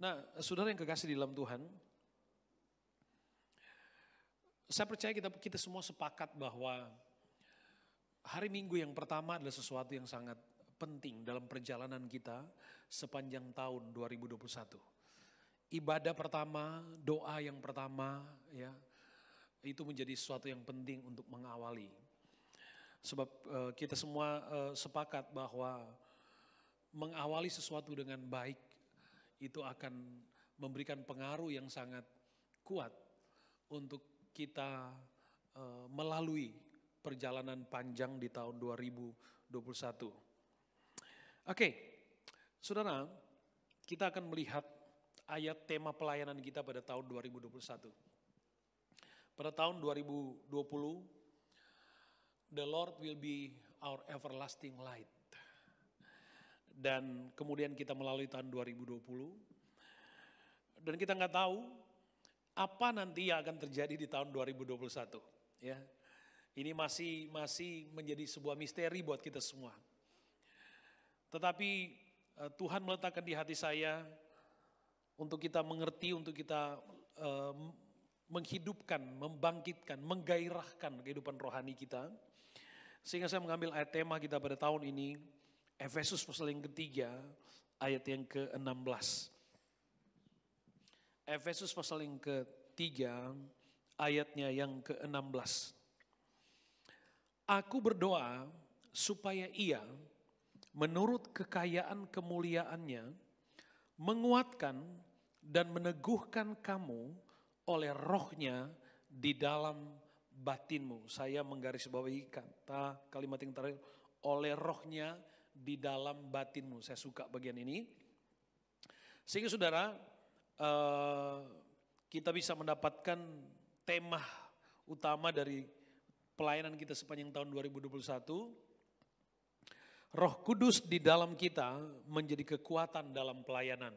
Nah, saudara yang kekasih di dalam Tuhan, saya percaya kita semua sepakat bahwa hari Minggu yang pertama adalah sesuatu yang sangat penting dalam perjalanan kita sepanjang tahun 2021. Ibadah pertama, doa yang pertama, ya, itu menjadi sesuatu yang penting untuk mengawali. Sebab kita semua sepakat bahwa mengawali sesuatu dengan baik itu akan memberikan pengaruh yang sangat kuat untuk kita melalui perjalanan panjang di tahun 2021. Oke, saudara, kita akan melihat ayat tema pelayanan kita pada tahun 2021. Pada tahun 2020, the Lord will be our everlasting light. Dan kemudian kita melalui tahun 2020, dan kita nggak tahu apa nanti yang akan terjadi di tahun 2021. Ya, ini masih menjadi sebuah misteri buat kita semua. Tetapi Tuhan meletakkan di hati saya untuk kita mengerti, untuk kita menghidupkan, membangkitkan, menggairahkan kehidupan rohani kita. Sehingga saya mengambil ayat tema kita pada tahun ini, Efesus pasal yang ketiga, ayat yang ke-16. Efesus pasal yang ketiga, ayatnya yang ke-16. Aku berdoa supaya Ia, menurut kekayaan kemuliaannya, menguatkan dan meneguhkan kamu oleh rohnya di dalam batinmu. Saya menggarisbawahi kata kalimat yang terakhir, oleh rohnya di dalam batinmu. Saya suka bagian ini. Sehingga saudara, kita bisa mendapatkan tema utama dari pelayanan kita sepanjang tahun 2021. Roh Kudus di dalam kita menjadi kekuatan dalam pelayanan.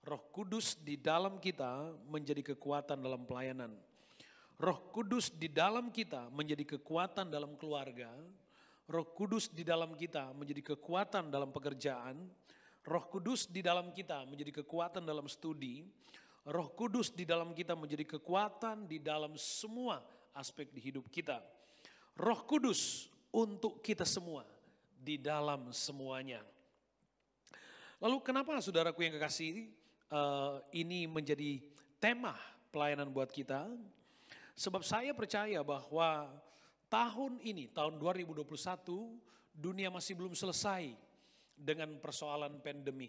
Roh Kudus di dalam kita menjadi kekuatan dalam pelayanan. Roh Kudus di dalam kita menjadi kekuatan dalam keluarga. Roh Kudus di dalam kita menjadi kekuatan dalam pekerjaan. Roh Kudus di dalam kita menjadi kekuatan dalam studi. Roh Kudus di dalam kita menjadi kekuatan di dalam semua aspek di hidup kita. Roh Kudus untuk kita semua di dalam semuanya. Lalu kenapa saudaraku yang kekasih ini menjadi tema pelayanan buat kita? Sebab saya percaya bahwa tahun ini, tahun 2021, dunia masih belum selesai dengan persoalan pandemi.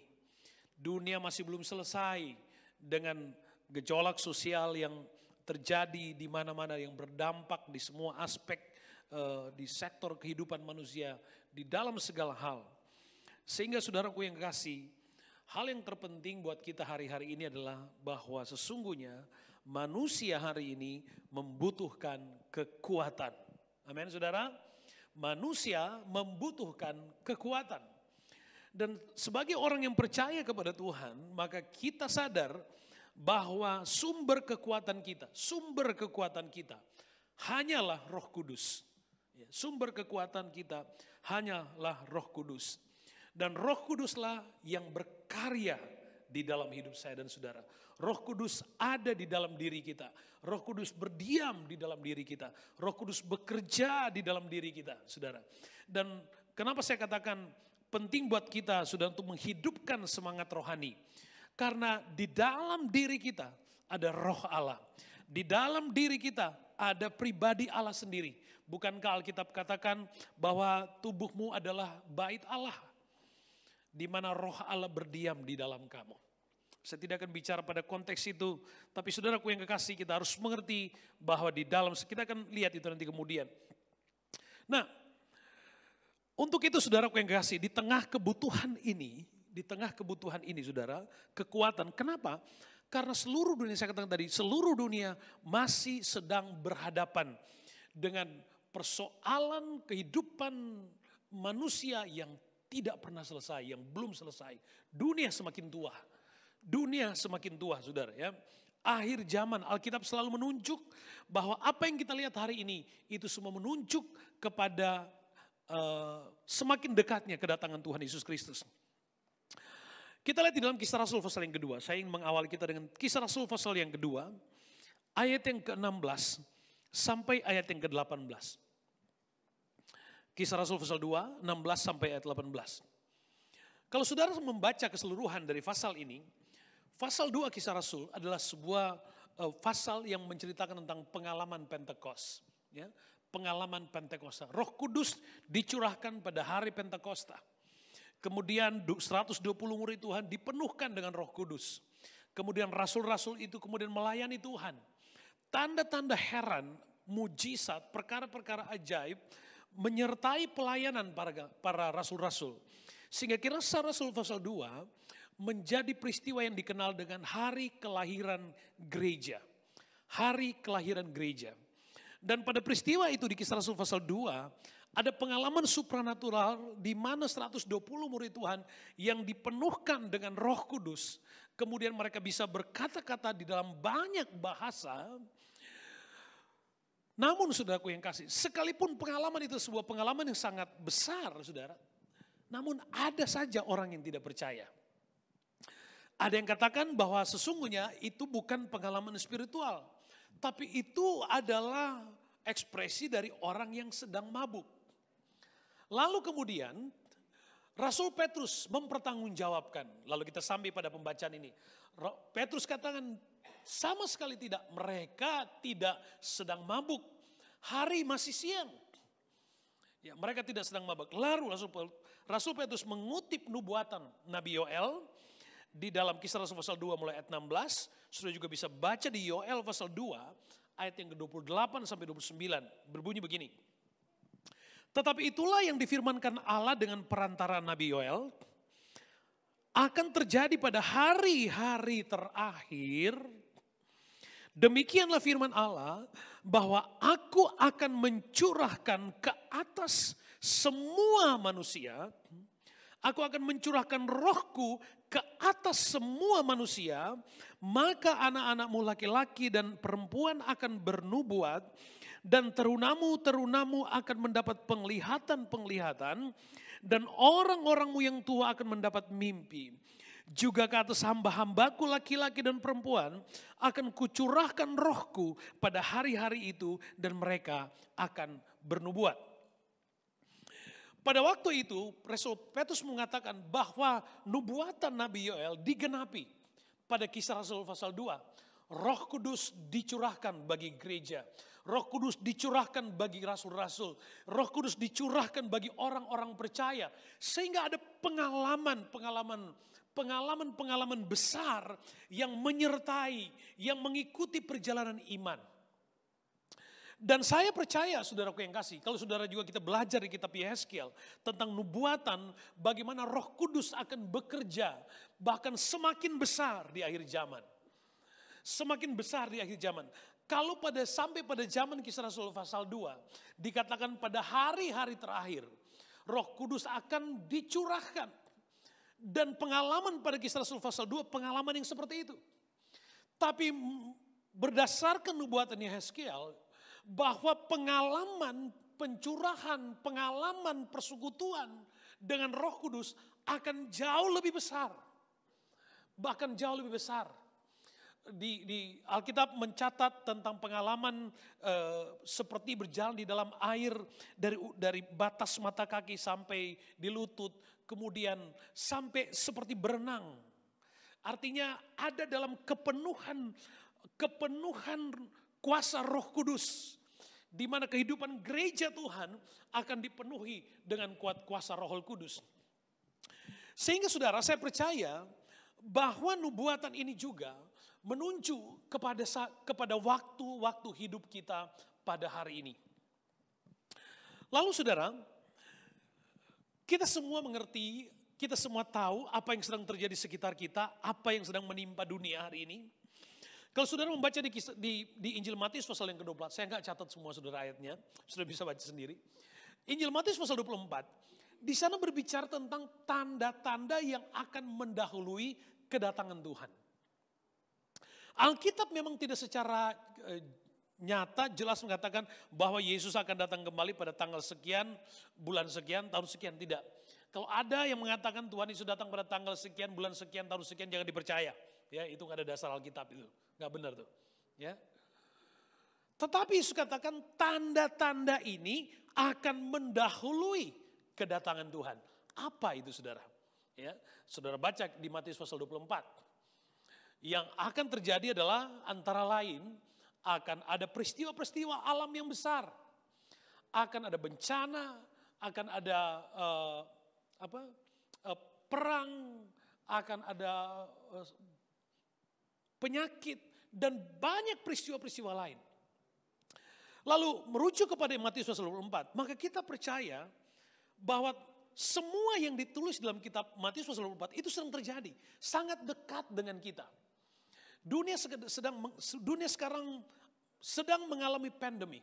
Dunia masih belum selesai dengan gejolak sosial yang terjadi di mana-mana yang berdampak di semua aspek di sektor kehidupan manusia di dalam segala hal. Sehingga saudaraku yang kekasih, hal yang terpenting buat kita hari-hari ini adalah bahwa sesungguhnya manusia hari ini membutuhkan kekuatan. Amin saudara, manusia membutuhkan kekuatan. Dan sebagai orang yang percaya kepada Tuhan, maka kita sadar bahwa sumber kekuatan kita hanyalah Roh Kudus. Sumber kekuatan kita hanyalah Roh Kudus. Dan Roh Kuduslah yang berkarya di dalam hidup saya dan saudara. Roh Kudus ada di dalam diri kita. Roh Kudus berdiam di dalam diri kita. Roh Kudus bekerja di dalam diri kita, saudara. Dan kenapa saya katakan penting buat kita, saudara, untuk menghidupkan semangat rohani. Karena di dalam diri kita ada roh Allah. Di dalam diri kita ada pribadi Allah sendiri. Bukankah Alkitab katakan bahwa tubuhmu adalah bait Allah, di mana roh Allah berdiam di dalam kamu. Saya tidak akan bicara pada konteks itu, tapi saudaraku yang kekasih, kita harus mengerti bahwa di dalam, kita akan lihat itu nanti kemudian. Nah, untuk itu saudaraku yang kekasih, di tengah kebutuhan ini saudara, kekuatan. Kenapa? Karena seluruh dunia, saya katakan tadi, seluruh dunia masih sedang berhadapan dengan persoalan kehidupan manusia yang tidak pernah selesai, yang belum selesai. Dunia semakin tua, saudara ya. Akhir zaman, Alkitab selalu menunjuk bahwa apa yang kita lihat hari ini, itu semua menunjuk kepada semakin dekatnya kedatangan Tuhan Yesus Kristus. Kita lihat di dalam Kisah Rasul pasal yang kedua. Saya ingin mengawali kita dengan Kisah Rasul pasal yang kedua. Ayat yang ke-16 sampai ayat yang ke-18. Kisah Rasul pasal 2, 16 sampai ayat 18. Kalau saudara membaca keseluruhan dari pasal ini, pasal 2 Kisah Rasul adalah sebuah pasal yang menceritakan tentang pengalaman Pentekost. Ya, pengalaman Pentakosta. Roh Kudus dicurahkan pada hari Pentakosta. Kemudian 120 murid Tuhan dipenuhkan dengan Roh Kudus. Kemudian rasul-rasul itu kemudian melayani Tuhan. Tanda-tanda heran, mujizat, perkara-perkara ajaib menyertai pelayanan para rasul-rasul. Sehingga Kisah Rasul pasal 2 menjadi peristiwa yang dikenal dengan hari kelahiran gereja. Hari kelahiran gereja. Dan pada peristiwa itu di Kisah Rasul pasal 2 ada pengalaman supranatural di mana 120 murid Tuhan yang dipenuhkan dengan Roh Kudus. Kemudian mereka bisa berkata-kata di dalam banyak bahasa. Namun saudaraku yang kasih, sekalipun pengalaman itu sebuah pengalaman yang sangat besar saudara. Namun ada saja orang yang tidak percaya. Ada yang katakan bahwa sesungguhnya itu bukan pengalaman spiritual. Tapi itu adalah ekspresi dari orang yang sedang mabuk. Lalu kemudian Rasul Petrus mempertanggungjawabkan. Lalu kita sampai pada pembacaan ini. Petrus katakan sama sekali tidak. Mereka tidak sedang mabuk. Hari masih siang. Ya, mereka tidak sedang mabuk. Lalu Rasul Petrus mengutip nubuatan Nabi Yoel. Di dalam Kisah Rasul pasal 2 mulai ayat 16. Sudah juga bisa baca di Yoel pasal 2 ayat yang ke-28 sampai 29. Berbunyi begini. Tetapi itulah yang difirmankan Allah dengan perantara Nabi Yoel. Akan terjadi pada hari-hari terakhir. Demikianlah firman Allah bahwa aku akan mencurahkan ke atas semua manusia. Aku akan mencurahkan rohku ke atas semua manusia. Maka anak-anakmu laki-laki dan perempuan akan bernubuat. Dan terunamu akan mendapat penglihatan-penglihatan. Dan orang-orangmu yang tua akan mendapat mimpi. Juga ke atas hamba-hambaku laki-laki dan perempuan akan kucurahkan rohku pada hari-hari itu dan mereka akan bernubuat. Pada waktu itu Rasul Petrus mengatakan bahwa nubuatan Nabi Yoel digenapi pada Kisah Rasul pasal 2. Roh Kudus dicurahkan bagi gereja. Roh Kudus dicurahkan bagi rasul-rasul. Roh Kudus dicurahkan bagi orang-orang percaya. Sehingga ada pengalaman besar yang menyertai, yang mengikuti perjalanan iman. Dan saya percaya saudaraku yang kasih, kalau saudara juga kita belajar di kitab Yehezkiel tentang nubuatan, bagaimana Roh Kudus akan bekerja, bahkan semakin besar di akhir zaman. Semakin besar di akhir zaman. Kalau sampai pada zaman Kisah Rasul pasal 2, dikatakan pada hari-hari terakhir, Roh Kudus akan dicurahkan. Dan pengalaman pada Kisah Rasul pasal 2, pengalaman yang seperti itu. Tapi berdasarkan nubuatan Yehezkiel, bahwa pengalaman pencurahan, pengalaman persekutuan dengan Roh Kudus akan jauh lebih besar. Bahkan jauh lebih besar. Di Alkitab mencatat tentang pengalaman seperti berjalan di dalam air dari batas mata kaki sampai di lutut, kemudian sampai seperti berenang. Artinya ada dalam kepenuhan kuasa Roh Kudus, di mana kehidupan gereja Tuhan akan dipenuhi dengan kuasa Roh Kudus. Sehingga saudara, saya percaya bahwa nubuatan ini juga menunjuk kepada waktu-waktu hidup kita pada hari ini. Lalu saudara, kita semua mengerti, kita semua tahu apa yang sedang terjadi di sekitar kita, apa yang sedang menimpa dunia hari ini. Kalau saudara membaca di Injil Matius pasal yang ke-24, saya nggak catat semua saudara ayatnya, saudara bisa baca sendiri. Injil Matius pasal 24, di sana berbicara tentang tanda-tanda yang akan mendahului kedatangan Tuhan. Alkitab memang tidak secara nyata jelas mengatakan bahwa Yesus akan datang kembali pada tanggal sekian, bulan sekian, tahun sekian, tidak. Kalau ada yang mengatakan Tuhan Yesus datang pada tanggal sekian, bulan sekian, tahun sekian, jangan dipercaya. Ya, itu nggak ada dasar Alkitab itu. Nggak benar tuh. Ya. Tetapi Yesus katakan tanda-tanda ini akan mendahului kedatangan Tuhan. Apa itu saudara? Ya, saudara baca di Matius pasal 24. Yang akan terjadi adalah antara lain akan ada peristiwa-peristiwa alam yang besar. Akan ada bencana, akan ada perang, akan ada penyakit dan banyak peristiwa-peristiwa lain. Lalu merujuk kepada Matius pasal 24, maka kita percaya bahwa semua yang ditulis dalam kitab Matius pasal 24 itu sedang terjadi, sangat dekat dengan kita. Dunia sekarang sedang mengalami pandemi.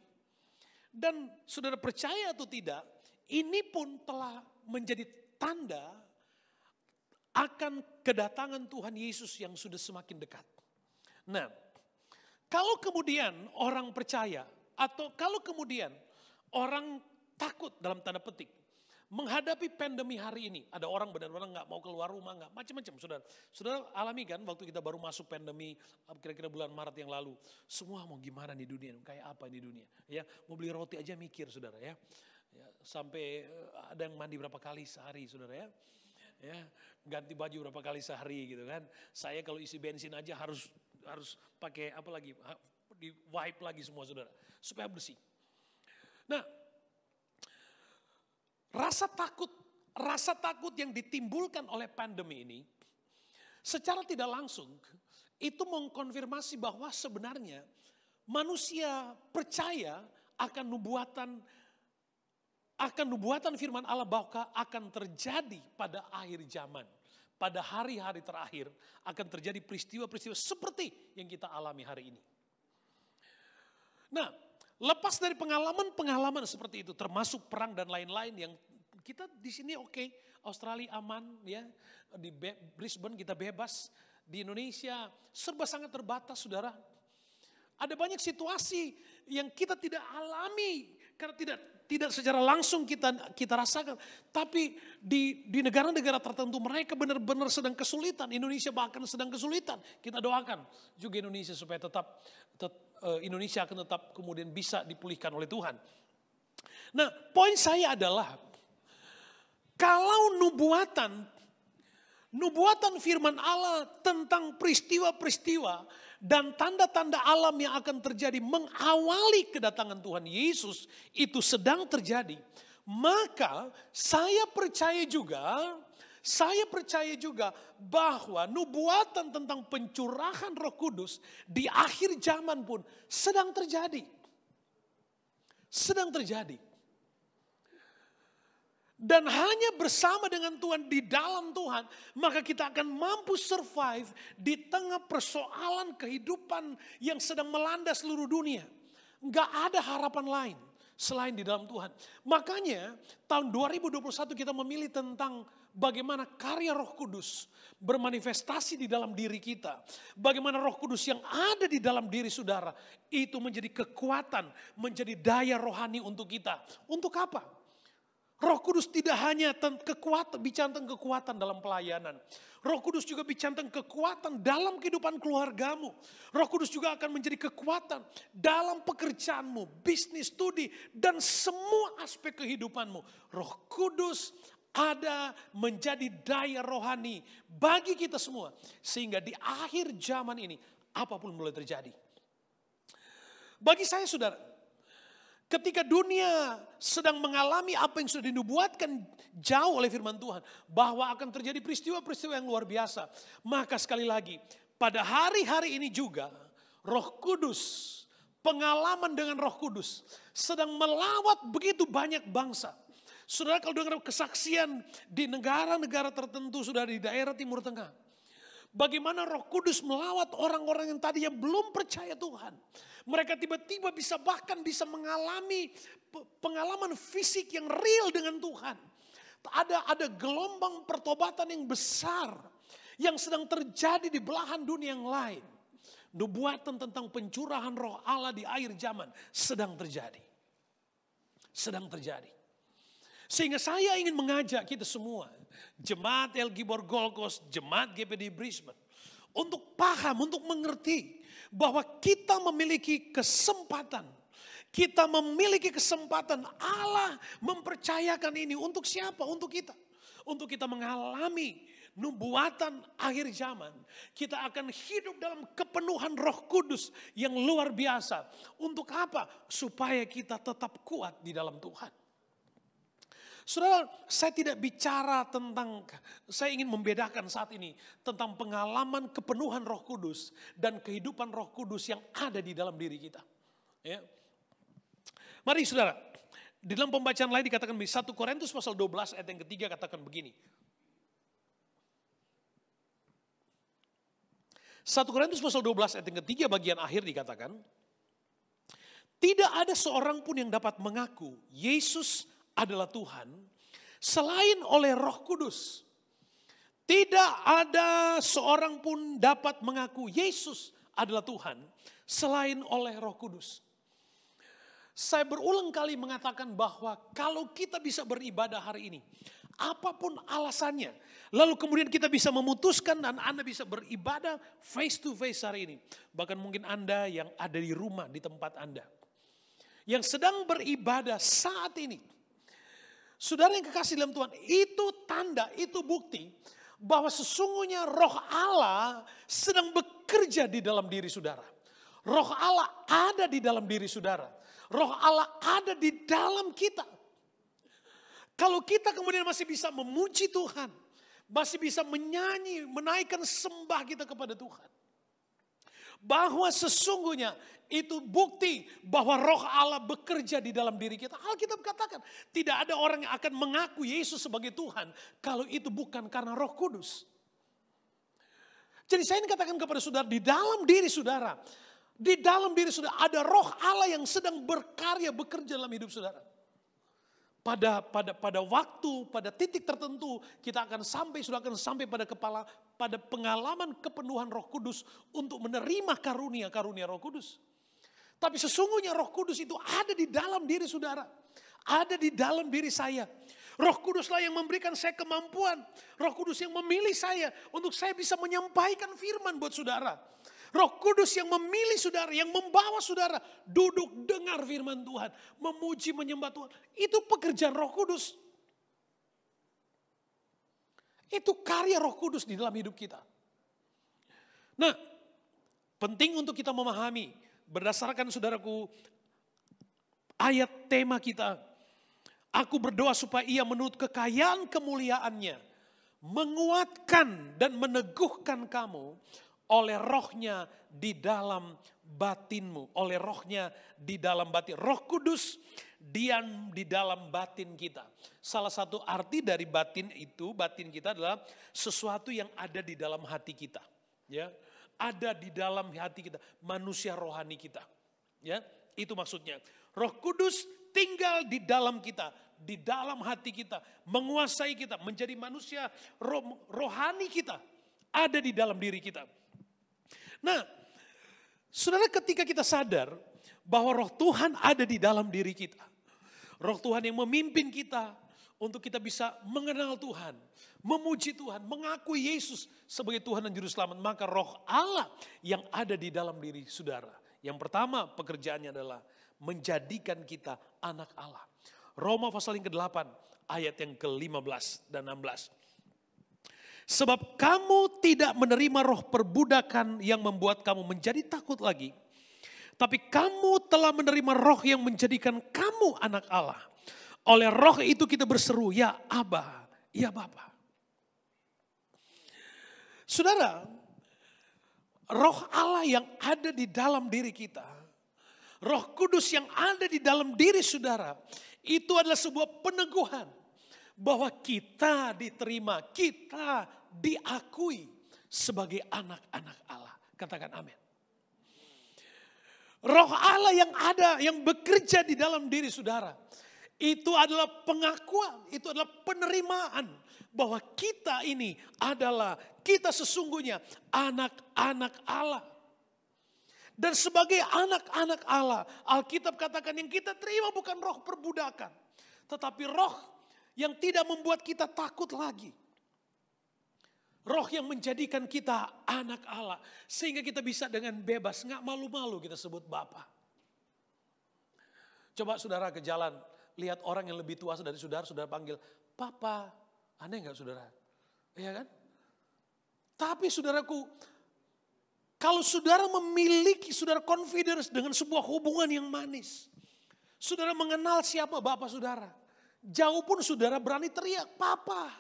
Dan saudara percaya atau tidak, ini pun telah menjadi tanda akan kedatangan Tuhan Yesus yang sudah semakin dekat. Nah, kalau kemudian orang percaya atau kalau kemudian orang takut dalam tanda petik menghadapi pandemi hari ini, ada orang benar-benar nggak mau keluar rumah, nggak macam-macam, saudara. Saudara alami kan waktu kita baru masuk pandemi, kira-kira bulan Maret yang lalu, semua mau gimana nih dunia, kayak apa nih dunia, ya mau beli roti aja mikir, saudara ya, sampai ada yang mandi berapa kali sehari, saudara ya, ganti baju berapa kali sehari gitu kan. Saya kalau isi bensin aja harus pakai apa lagi, di wipe lagi semua saudara, supaya bersih. Nah, rasa takut yang ditimbulkan oleh pandemi ini secara tidak langsung itu mengkonfirmasi bahwa sebenarnya manusia percaya akan nubuatan firman Allah bahwa akan terjadi pada akhir zaman. Pada hari-hari terakhir akan terjadi peristiwa-peristiwa seperti yang kita alami hari ini. Nah, lepas dari pengalaman-pengalaman seperti itu, termasuk perang dan lain-lain yang kita di sini oke, Australia aman ya, di Brisbane kita bebas, di Indonesia serba sangat terbatas saudara. Ada banyak situasi yang kita tidak alami karena tidak secara langsung kita rasakan, tapi di negara-negara tertentu mereka benar-benar sedang kesulitan. Indonesia bahkan sedang kesulitan. Kita doakan juga Indonesia supaya tetap Indonesia akan tetap kemudian bisa dipulihkan oleh Tuhan. Nah, poin saya adalah kalau nubuatan firman Allah tentang peristiwa-peristiwa dan tanda-tanda alam yang akan terjadi mengawali kedatangan Tuhan Yesus itu sedang terjadi, maka saya percaya juga bahwa nubuatan tentang pencurahan Roh Kudus di akhir zaman pun sedang terjadi. Sedang terjadi. Dan hanya bersama dengan Tuhan, di dalam Tuhan, maka kita akan mampu survive di tengah persoalan kehidupan yang sedang melanda seluruh dunia. Enggak ada harapan lain selain di dalam Tuhan. Makanya tahun 2021 kita memilih tentang bagaimana karya Roh Kudus bermanifestasi di dalam diri kita. Bagaimana Roh Kudus yang ada di dalam diri saudara itu menjadi kekuatan, menjadi daya rohani untuk kita. Untuk apa? Roh Kudus tidak hanya bicara tentang kekuatan dalam pelayanan. Roh Kudus juga bicara tentang kekuatan dalam kehidupan keluargamu. Roh Kudus juga akan menjadi kekuatan dalam pekerjaanmu, bisnis, studi, dan semua aspek kehidupanmu. Roh Kudus ada menjadi daya rohani bagi kita semua. Sehingga di akhir zaman ini apapun boleh terjadi. Bagi saya saudara, ketika dunia sedang mengalami apa yang sudah dinubuatkan jauh oleh firman Tuhan, bahwa akan terjadi peristiwa-peristiwa yang luar biasa. Maka sekali lagi, pada hari-hari ini juga Roh Kudus, pengalaman dengan Roh Kudus sedang melawat begitu banyak bangsa. Saudara kalau dengar kesaksian di negara-negara tertentu, sudah di daerah Timur Tengah. Bagaimana Roh Kudus melawat orang-orang yang tadinya belum percaya Tuhan. Mereka tiba-tiba bahkan bisa mengalami pengalaman fisik yang real dengan Tuhan. Ada gelombang pertobatan yang besar yang sedang terjadi di belahan dunia yang lain. Nubuatan tentang pencurahan Roh Allah di akhir zaman sedang terjadi. Sedang terjadi. Sehingga saya ingin mengajak kita semua, Jemaat El Gibor Gold Coast, Jemaat GPD Brisbane, untuk paham, untuk mengerti bahwa kita memiliki kesempatan. Kita memiliki kesempatan, Allah mempercayakan ini untuk siapa? Untuk kita. Untuk kita mengalami nubuatan akhir zaman. Kita akan hidup dalam kepenuhan Roh Kudus yang luar biasa. Untuk apa? Supaya kita tetap kuat di dalam Tuhan. Saudara, saya tidak bicara tentang, saya ingin membedakan saat ini tentang pengalaman kepenuhan Roh Kudus dan kehidupan Roh Kudus yang ada di dalam diri kita. Ya. Mari saudara, di dalam pembacaan lain dikatakan di 1 Korintus pasal 12 ayat yang ketiga katakan begini. 1 Korintus pasal 12 ayat yang ketiga bagian akhir dikatakan, tidak ada seorang pun yang dapat mengaku Yesus adalah Tuhan selain oleh Roh Kudus. Tidak ada seorang pun dapat mengaku Yesus adalah Tuhan selain oleh Roh Kudus. Saya berulang kali mengatakan bahwa kalau kita bisa beribadah hari ini, apapun alasannya, lalu kemudian kita bisa memutuskan dan Anda bisa beribadah face to face hari ini. Bahkan mungkin Anda yang ada di rumah, di tempat Anda, yang sedang beribadah saat ini, saudara yang kekasih dalam Tuhan, itu tanda, itu bukti bahwa sesungguhnya Roh Allah sedang bekerja di dalam diri saudara. Roh Allah ada di dalam diri saudara. Roh Allah ada di dalam kita. Kalau kita kemudian masih bisa memuji Tuhan, masih bisa menyanyi, menaikkan sembah kita kepada Tuhan, bahwa sesungguhnya itu bukti bahwa Roh Allah bekerja di dalam diri kita. Alkitab katakan tidak ada orang yang akan mengaku Yesus sebagai Tuhan kalau itu bukan karena Roh Kudus. Jadi saya ingin katakan kepada saudara, di dalam diri saudara, di dalam diri saudara ada Roh Allah yang sedang berkarya, bekerja dalam hidup saudara. Pada waktu, pada titik tertentu kita akan sampai, sudah akan sampai pada pengalaman kepenuhan Roh Kudus untuk menerima karunia-karunia Roh Kudus. Tapi sesungguhnya Roh Kudus itu ada di dalam diri saudara, ada di dalam diri saya. Roh Kuduslah yang memberikan saya kemampuan, Roh Kudus yang memilih saya untuk saya bisa menyampaikan firman buat saudara. Roh Kudus yang memilih saudara, yang membawa saudara duduk dengar firman Tuhan, memuji menyembah Tuhan. Itu pekerjaan Roh Kudus. Itu karya Roh Kudus di dalam hidup kita. Nah, penting untuk kita memahami berdasarkan saudaraku ayat tema kita. Aku berdoa supaya ia menurut kekayaan kemuliaannya menguatkan dan meneguhkan kamu oleh Rohnya di dalam batinmu. Oleh Rohnya di dalam batin. Roh Kudus diam di dalam batin kita. Salah satu arti dari batin itu, batin kita adalah sesuatu yang ada di dalam hati kita. Ya, ada di dalam hati kita, manusia rohani kita. Ya, itu maksudnya. Roh Kudus tinggal di dalam kita, di dalam hati kita, menguasai kita, menjadi manusia rohani kita, ada di dalam diri kita. Nah, saudara, ketika kita sadar bahwa Roh Tuhan ada di dalam diri kita, Roh Tuhan yang memimpin kita untuk kita bisa mengenal Tuhan, memuji Tuhan, mengakui Yesus sebagai Tuhan dan Juru Selamat, maka Roh Allah yang ada di dalam diri saudara. Yang pertama pekerjaannya adalah menjadikan kita anak Allah. Roma pasal yang ke-8 ayat yang ke-15 dan 16. Sebab kamu tidak menerima roh perbudakan yang membuat kamu menjadi takut lagi. Tapi kamu telah menerima roh yang menjadikan kamu anak Allah. Oleh roh itu kita berseru, ya Aba, ya Bapa. Saudara, Roh Allah yang ada di dalam diri kita, Roh Kudus yang ada di dalam diri saudara, itu adalah sebuah peneguhan bahwa kita diterima, kita diakui sebagai anak-anak Allah. Katakan amin. Roh Allah yang ada, yang bekerja di dalam diri saudara, itu adalah pengakuan, itu adalah penerimaan bahwa kita ini adalah, kita sesungguhnya anak-anak Allah. Dan sebagai anak-anak Allah, Alkitab katakan yang kita terima bukan roh perbudakan, tetapi roh yang tidak membuat kita takut lagi. Roh yang menjadikan kita anak Allah. Sehingga kita bisa dengan bebas, nggak malu-malu kita sebut Bapa. Coba saudara ke jalan, lihat orang yang lebih tua dari saudara, saudara panggil, Papa. Aneh nggak saudara? Iya kan? Tapi saudaraku, kalau saudara memiliki, saudara confidence dengan sebuah hubungan yang manis. Saudara mengenal siapa Bapa saudara. Jauh pun saudara berani teriak, Papa.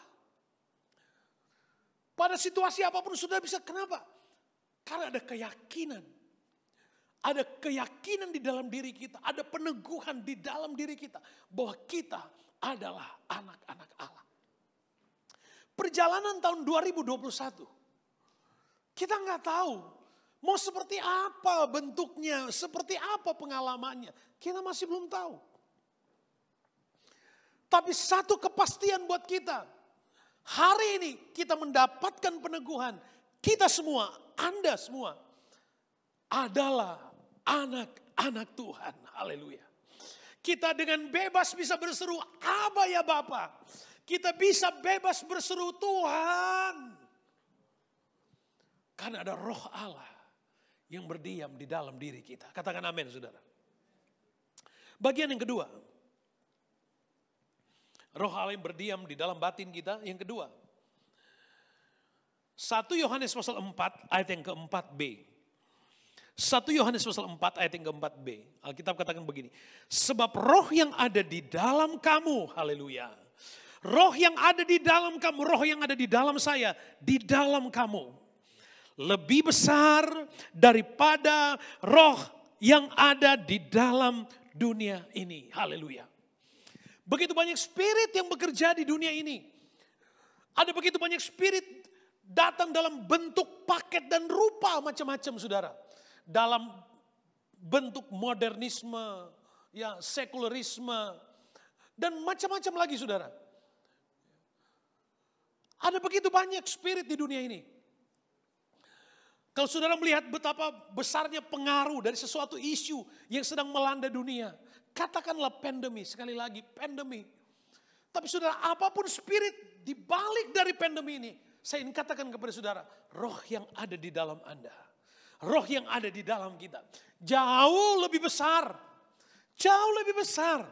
Pada situasi apapun saudara bisa, kenapa? Karena ada keyakinan. Ada keyakinan di dalam diri kita. Ada peneguhan di dalam diri kita. Bahwa kita adalah anak-anak Allah. Perjalanan tahun 2021. Kita nggak tahu. Mau seperti apa bentuknya. Seperti apa pengalamannya. Kita masih belum tahu. Tapi satu kepastian buat kita. Hari ini kita mendapatkan peneguhan. Kita semua, Anda semua adalah anak-anak Tuhan. Haleluya. Kita dengan bebas bisa berseru, Aba ya Bapa. Kita bisa bebas berseru Tuhan. Karena ada roh Allah yang berdiam di dalam diri kita. Katakan amin saudara. Bagian yang kedua. Roh Allah yang berdiam di dalam batin kita. Yang kedua. 1 Yohanes pasal 4 ayat yang keempat B. 1 Yohanes pasal 4 ayat yang keempat B. Alkitab katakan begini. Sebab roh yang ada di dalam kamu. Haleluya. Roh yang ada di dalam kamu. Roh yang ada di dalam saya. Di dalam kamu. Lebih besar daripada roh yang ada di dalam dunia ini. Haleluya. Begitu banyak spirit yang bekerja di dunia ini. Ada begitu banyak spirit datang dalam bentuk paket dan rupa macam-macam saudara. Dalam bentuk modernisme, ya sekularisme, dan macam-macam lagi saudara. Ada begitu banyak spirit di dunia ini. Kalau saudara melihat betapa besarnya pengaruh dari sesuatu isu yang sedang melanda dunia. Katakanlah pandemi, sekali lagi pandemi. Tapi saudara, apapun spirit di balik dari pandemi ini, saya ingin katakan kepada saudara, roh yang ada di dalam Anda, roh yang ada di dalam kita, jauh lebih besar, jauh lebih besar,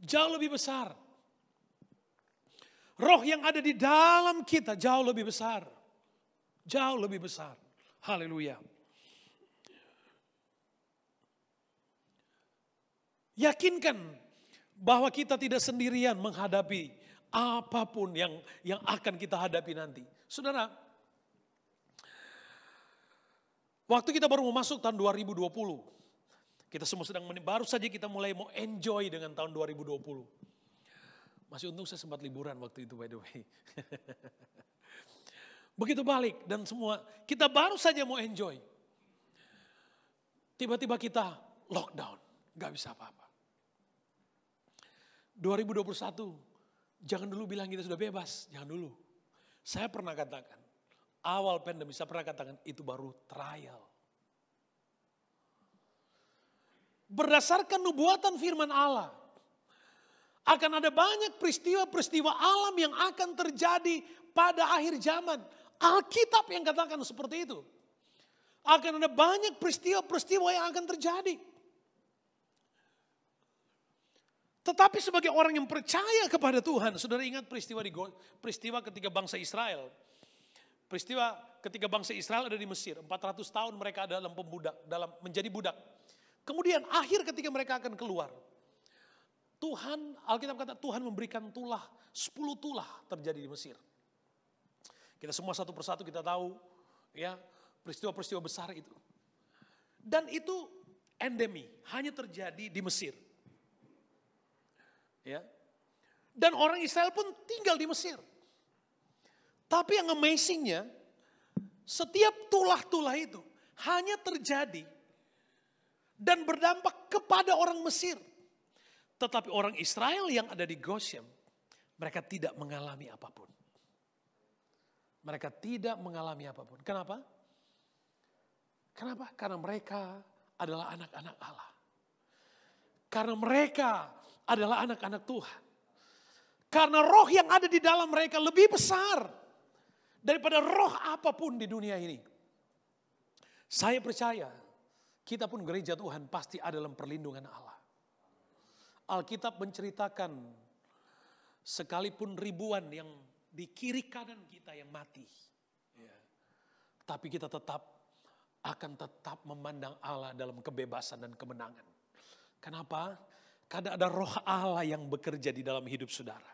jauh lebih besar. Roh yang ada di dalam kita jauh lebih besar, jauh lebih besar. Haleluya. Yakinkan bahwa kita tidak sendirian menghadapi apapun yang akan kita hadapi nanti. Saudara, waktu kita baru mau masuk tahun 2020, kita semua baru saja kita mulai mau enjoy dengan tahun 2020. Masih untung saya sempat liburan waktu itu by the way. Begitu balik dan semua, kita baru saja mau enjoy. Tiba-tiba kita lockdown, gak bisa apa-apa. 2021, jangan dulu bilang kita sudah bebas, jangan dulu. Saya pernah katakan, awal pandemi saya pernah katakan itu baru trial. Berdasarkan nubuatan firman Allah, akan ada banyak peristiwa-peristiwa alam yang akan terjadi pada akhir zaman. Alkitab yang katakan seperti itu. Akan ada banyak peristiwa-peristiwa yang akan terjadi. Tetapi sebagai orang yang percaya kepada Tuhan, saudara ingat peristiwa ketika bangsa Israel. Peristiwa ketika bangsa Israel ada di Mesir, 400 tahun mereka ada menjadi budak. Kemudian akhir ketika mereka akan keluar. Tuhan, Alkitab kata Tuhan memberikan tulah, 10 tulah terjadi di Mesir. Kita semua satu persatu kita tahu ya peristiwa-peristiwa besar itu. Dan itu endemi, hanya terjadi di Mesir. Ya. Dan orang Israel pun tinggal di Mesir. Tapi yang amazingnya, setiap tulah-tulah itu hanya terjadi dan berdampak kepada orang Mesir. Tetapi orang Israel yang ada di Goshen, mereka tidak mengalami apapun. Mereka tidak mengalami apapun. Kenapa? Kenapa? Karena mereka adalah anak-anak Allah. Karena mereka adalah anak-anak Tuhan. Karena roh yang ada di dalam mereka lebih besar daripada roh apapun di dunia ini. Saya percaya kita pun gereja Tuhan pasti ada dalam perlindungan Allah. Alkitab menceritakan sekalipun ribuan yang di kiri kanan kita yang mati. Tapi kita akan tetap memandang Allah dalam kebebasan dan kemenangan. Kenapa? Karena ada roh Allah yang bekerja di dalam hidup saudara.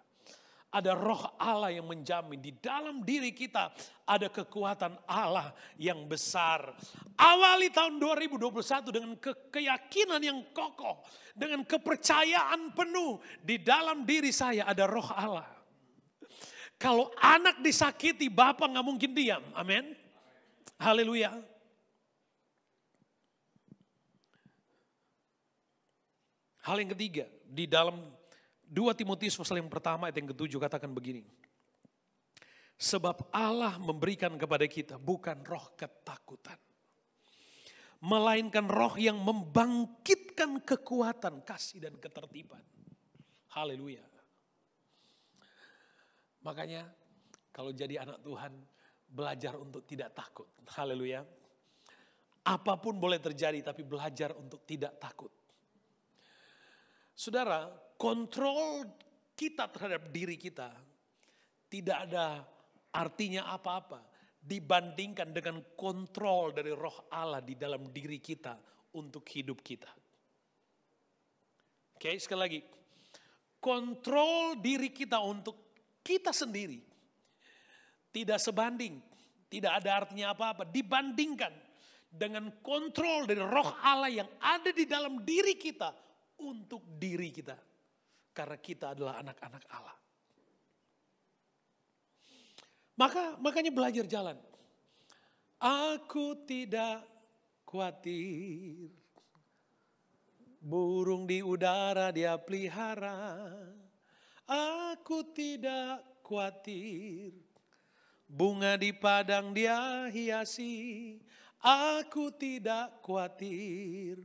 Ada roh Allah yang menjamin di dalam diri kita ada kekuatan Allah yang besar. Awali tahun 2021 dengan keyakinan yang kokoh. Dengan kepercayaan penuh di dalam diri saya ada roh Allah. Kalau anak disakiti, bapak gak mungkin diam. Amin. Haleluya. Hal yang ketiga, di dalam 2 Timotius pasal yang pertama ayat yang ke-7 katakan begini. Sebab Allah memberikan kepada kita bukan roh ketakutan. Melainkan roh yang membangkitkan kekuatan, kasih dan ketertiban. Haleluya. Makanya kalau jadi anak Tuhan belajar untuk tidak takut. Haleluya. Apapun boleh terjadi tapi belajar untuk tidak takut. Saudara, kontrol kita terhadap diri kita tidak ada artinya apa-apa dibandingkan dengan kontrol dari roh Allah di dalam diri kita untuk hidup kita. Oke, sekali lagi. Kontrol diri kita untuk kita sendiri tidak sebanding, tidak ada artinya apa-apa dibandingkan dengan kontrol dari roh Allah yang ada di dalam diri kita untuk diri kita. Karena kita adalah anak-anak Allah. Makanya belajar jalan. Aku tidak khawatir. Burung di udara dia pelihara. Aku tidak khawatir. Bunga di padang dia hiasi. Aku tidak khawatir.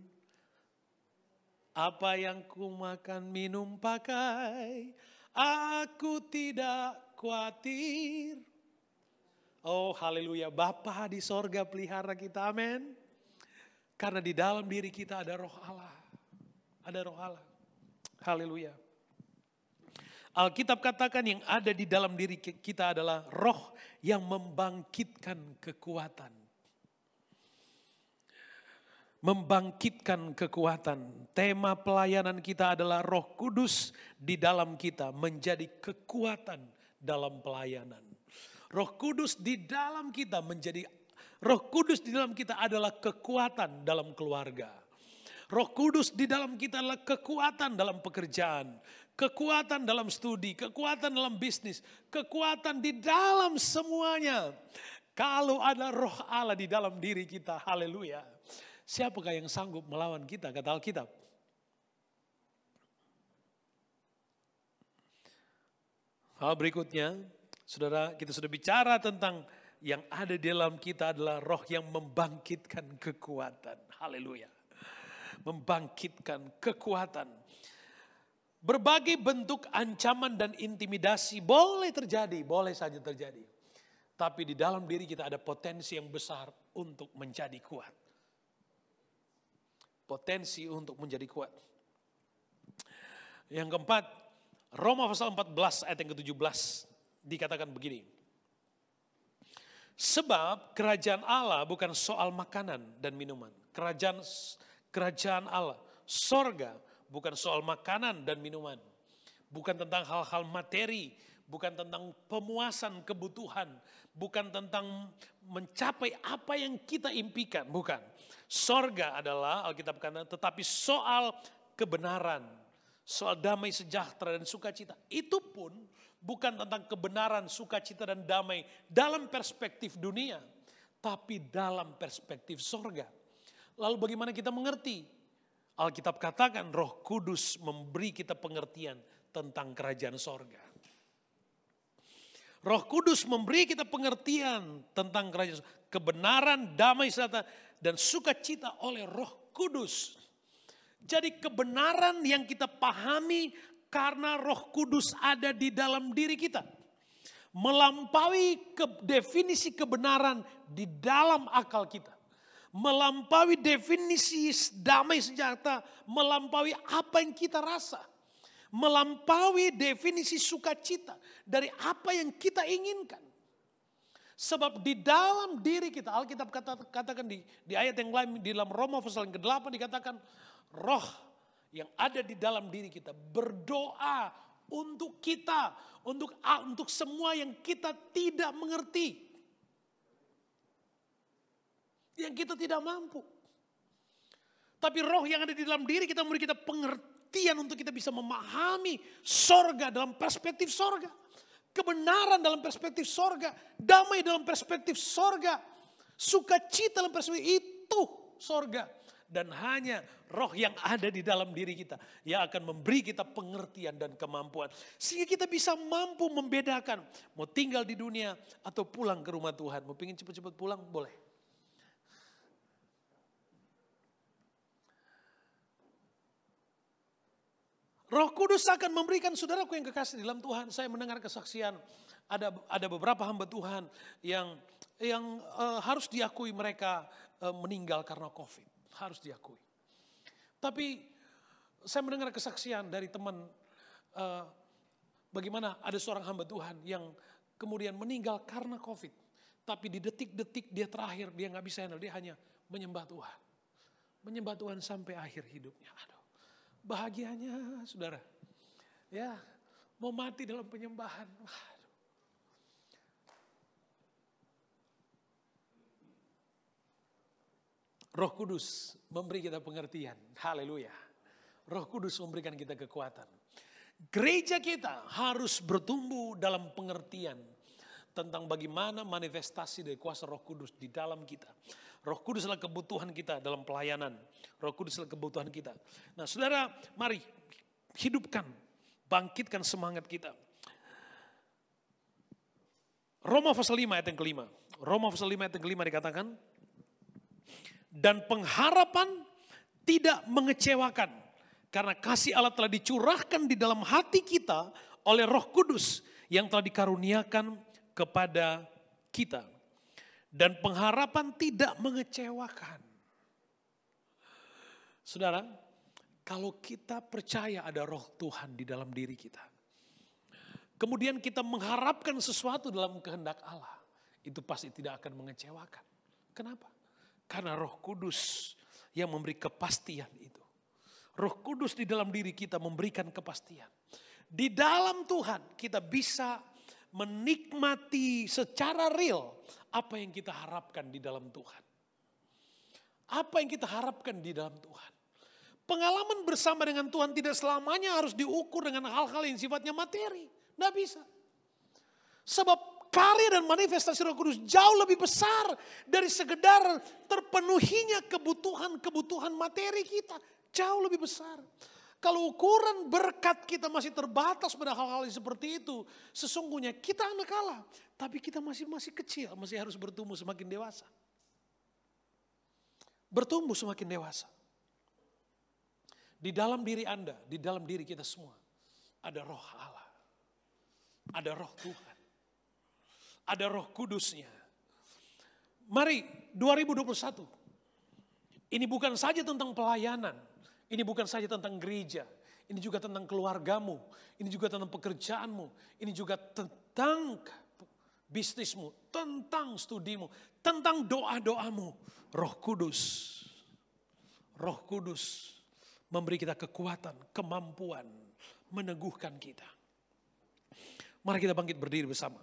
Apa yang ku makan, minum, pakai, aku tidak khawatir. Oh haleluya, Bapa di sorga pelihara kita, amin. Karena di dalam diri kita ada roh Allah. Ada roh Allah. Haleluya. Alkitab katakan yang ada di dalam diri kita adalah roh yang membangkitkan kekuatan. Membangkitkan kekuatan. Tema pelayanan kita adalah Roh Kudus di dalam kita menjadi kekuatan dalam pelayanan. Roh Kudus di dalam kita adalah kekuatan dalam keluarga. Roh Kudus di dalam kita adalah kekuatan dalam pekerjaan, kekuatan dalam studi, kekuatan dalam bisnis, kekuatan di dalam semuanya. Kalau ada roh Allah di dalam diri kita, haleluya. Siapakah yang sanggup melawan kita, kata Alkitab? Hal berikutnya, saudara, kita sudah bicara tentang yang ada di dalam kita adalah roh yang membangkitkan kekuatan. Haleluya. Membangkitkan kekuatan. Berbagai bentuk ancaman dan intimidasi boleh terjadi, boleh saja terjadi. Tapi di dalam diri kita ada potensi yang besar untuk menjadi kuat. Potensi untuk menjadi kuat. Yang keempat, Roma pasal 14 ayat yang ke-17 dikatakan begini. Sebab kerajaan Allah bukan soal makanan dan minuman. Kerajaan Allah, sorga bukan soal makanan dan minuman. Bukan tentang hal-hal materi, bukan tentang pemuasan kebutuhan, bukan tentang mencapai apa yang kita impikan, bukan. Sorga adalah Alkitab katakan tetapi soal kebenaran, soal damai sejahtera dan sukacita. Itu pun bukan tentang kebenaran, sukacita dan damai dalam perspektif dunia, tapi dalam perspektif sorga. Lalu bagaimana kita mengerti? Alkitab katakan Roh Kudus memberi kita pengertian tentang kerajaan sorga. Roh Kudus memberi kita pengertian tentang kerajaan sorga. Kebenaran, damai sejahtera dan sukacita oleh Roh Kudus. Jadi kebenaran yang kita pahami Karena Roh Kudus ada di dalam diri kita. Melampaui definisi kebenaran di dalam akal kita. Melampaui definisi damai sejahtera, melampaui apa yang kita rasa. Melampaui definisi sukacita dari apa yang kita inginkan. Sebab di dalam diri kita, Alkitab katakan di ayat yang lain, di dalam Roma pasal yang ke-8 dikatakan, roh yang ada di dalam diri kita berdoa untuk kita, untuk semua yang kita tidak mengerti. Yang kita tidak mampu. Tapi roh yang ada di dalam diri kita memberi kita pengertian untuk kita bisa memahami sorga dalam perspektif sorga. Kebenaran dalam perspektif sorga, damai dalam perspektif sorga, sukacita dalam perspektif itu sorga. Dan hanya roh yang ada di dalam diri kita yang akan memberi kita pengertian dan kemampuan. Sehingga kita bisa mampu membedakan mau tinggal di dunia atau pulang ke rumah Tuhan. Mau pengen cepat-cepat pulang boleh. Roh Kudus akan memberikan, saudaraku yang kekasih di dalam Tuhan. Saya mendengar kesaksian ada beberapa hamba Tuhan yang harus diakui mereka meninggal karena COVID. Harus diakui. Tapi saya mendengar kesaksian dari teman bagaimana ada seorang hamba Tuhan yang kemudian meninggal karena COVID. Tapi di detik-detik dia terakhir dia nggak bisa handle, dia hanya menyembah Tuhan. Menyembah Tuhan sampai akhir hidupnya. Aduh. Bahagianya saudara, ya mau mati dalam penyembahan. Roh Kudus memberi kita pengertian, haleluya. Roh Kudus memberikan kita kekuatan. Gereja kita harus bertumbuh dalam pengertian tentang bagaimana manifestasi dari kuasa Roh Kudus di dalam kita. Roh Kudus adalah kebutuhan kita dalam pelayanan. Roh Kudus adalah kebutuhan kita. Nah saudara, mari hidupkan, bangkitkan semangat kita. Roma pasal 5 ayat yang kelima. Roma pasal 5 ayat yang kelima dikatakan, dan pengharapan tidak mengecewakan. Karena kasih Allah telah dicurahkan di dalam hati kita oleh Roh Kudus yang telah dikaruniakan kepada kita. Dan pengharapan tidak mengecewakan. Saudara, kalau kita percaya ada roh Tuhan di dalam diri kita. Kemudian kita mengharapkan sesuatu dalam kehendak Allah. Itu pasti tidak akan mengecewakan. Kenapa? Karena Roh Kudus yang memberi kepastian itu. Roh Kudus di dalam diri kita memberikan kepastian. Di dalam Tuhan kita bisa menikmati secara real apa yang kita harapkan di dalam Tuhan. Apa yang kita harapkan di dalam Tuhan. Pengalaman bersama dengan Tuhan tidak selamanya harus diukur dengan hal-hal yang sifatnya materi. Tidak bisa. Sebab karya dan manifestasi Roh Kudus jauh lebih besar dari sekedar terpenuhinya kebutuhan materi kita. Jauh lebih besar. Kalau ukuran berkat kita masih terbatas pada hal-hal yang seperti itu, sesungguhnya kita anak Allah, tapi kita masih kecil, masih harus bertumbuh semakin dewasa. Bertumbuh semakin dewasa. Di dalam diri Anda, di dalam diri kita semua, ada roh Allah. Ada roh Tuhan. Ada roh kudusnya. Mari 2021. Ini bukan saja tentang pelayanan. Ini bukan saja tentang gereja. Ini juga tentang keluargamu. Ini juga tentang pekerjaanmu. Ini juga tentang bisnismu. Tentang studimu. Tentang doa-doamu. Roh Kudus. Roh Kudus memberi kita kekuatan, kemampuan, meneguhkan kita. Mari kita bangkit berdiri bersama.